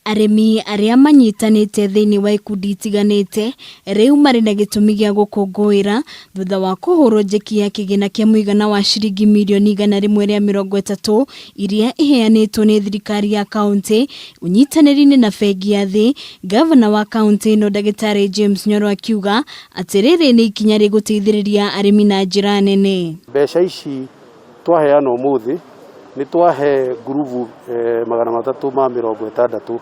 Aremi aria manyitanite thiini wa ikundi itiganite riu mari na gitumi gia gukungwira thutha wa kuhurwo njeki ya kigina kia muigana wa ciringi milioni 130 iria iheanitwo ni thirikari ya kaunti unyitaniri na bengi ya thi. Gavana wa kaunti no Dagitari James Nyoro akiuga atiriri ni ikinya riguteithiriria aremi na njira nene. Mbeca ici twaheana umuthi ni twahe grupu 365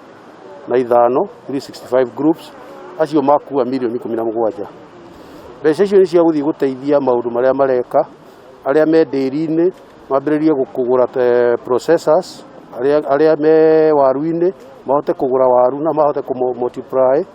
365 groups acio makua milioni 17. Mbeca icio ni cia guthii guteithia maundu maria mareka aria me ndiri-ini mambiririe kugura processors aria me waru-ini mahote kugura waru na mahote ku multiply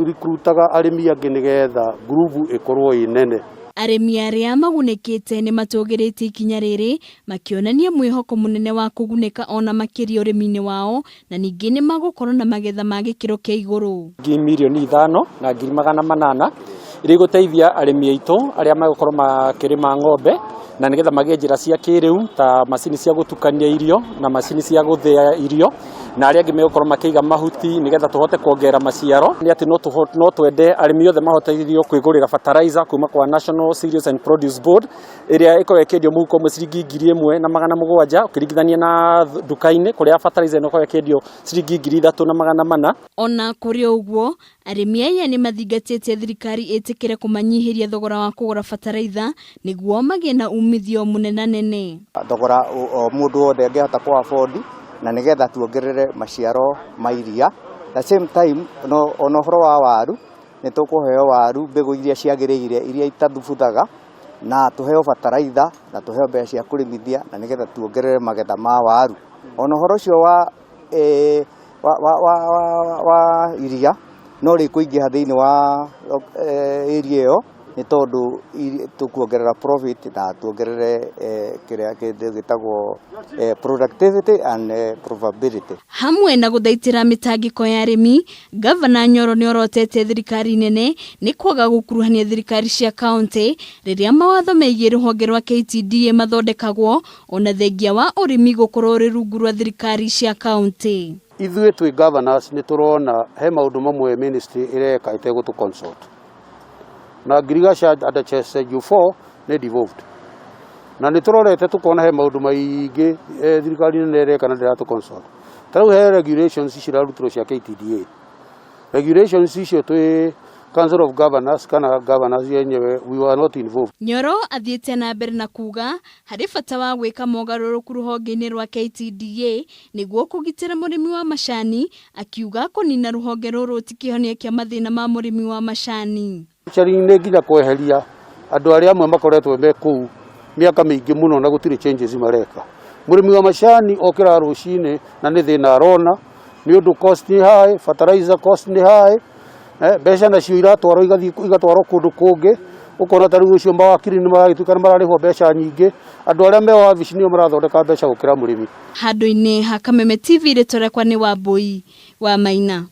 recruitaga aremi angi nigetha grupu ikorwo inene. Aremi aria magunekete ni matugirite ikinya riri makionania mwihoko munene wa kuguneka ona makiri urimi-ini wao na ningi ni magukorwo na magetha ma gikiro kia iguru. Milioni 5 na 800 iri guteithia aremi aitu aria magukorwo makirima ng'ombe na nigetha magie njira cia kiriu ta macini cia gutukania irio na macini cia guthia irio na aria angi megukorwo makiiga mahuti nigetha tuhote kuongerera maciaro. Ni ati no twende aremi othe mahoteithio kwigurira fertilizer kuma kwa National Cereals and Produce Board iria ikorwo ikendio muhuko mwe ciringi 1,700 ukiringithania na duka-ini kuria fertilizer no ikorwo ikendio ciringi 3,400. Ona kuri uguo aremi aya ni mathingatite thirikari itikire kumanyihiria thogora wa kugura fertilizer niguo magie na umithio munene nene. Thogora mundu wothe angihota ku afford na nigetha tuongerere maciaro ma iria. The same time ono horo wa waru ni tukuheo waru mbegu iria ciagiriire iria itathubuthaga na tuheo fertilizer na tuheo mbeca cia kurimithia na nigetha tuongerere magetha ma waru. Ono horo cio wa iria no ri kuingiha thiini wa area iyo ni tondu tukuongerera profit na tuongerere kiria gitagwo productivity and probability. Hamwe na guthaitira mitangiko ya aremi, Gavana Nyoro ni orotete thirikari nene ni kwaga gukuruhania thirikari cia county riria mawatho megie ruhonge rwa KTDA mathondekagwo ona thengia wa urimi gukorwo ri rungu rwa thirikari cia county. Ithuĩ twi governors ni turona he maundu mamwe ministry ireka itegutu consult na Girigasha under CSU4 ni devolved na ni turorete tukona he maundu maingi thirikari nene ireka na ndiratu consult. Tarau he regulations cirarutiro cia KTDA. Regulations icio twi Council of Governors kana governors yenyewe we were not involved. Nyoro athiete na mbere na kuga hari bata wa gwika mogaruruku ruhonge-ini rwa KTDA niguo kugitira murimi wa macani akiuga kunina ruhonge ruru tikihonia kia mathina ma murimi wa macani. Chari-ini nginya kweheria andu aria amwe makoretwo me kuu miaka mingi muno na gutire changes mareka. Murimi wa macani okira rucini na ni thina arona ni undu cost ni high, fertilizer cost ni high. Mbeca nacio iratwarwo igatwarwo kundu kungi ukona ta riu ucio mawakiri ni maragituka mararihwo mbeca nyingi andu aria me wabici nio marathondeka mbeca gukira murimi. Handu-ini ha Kameme TV ritorekwa ni Wambui wa Maina.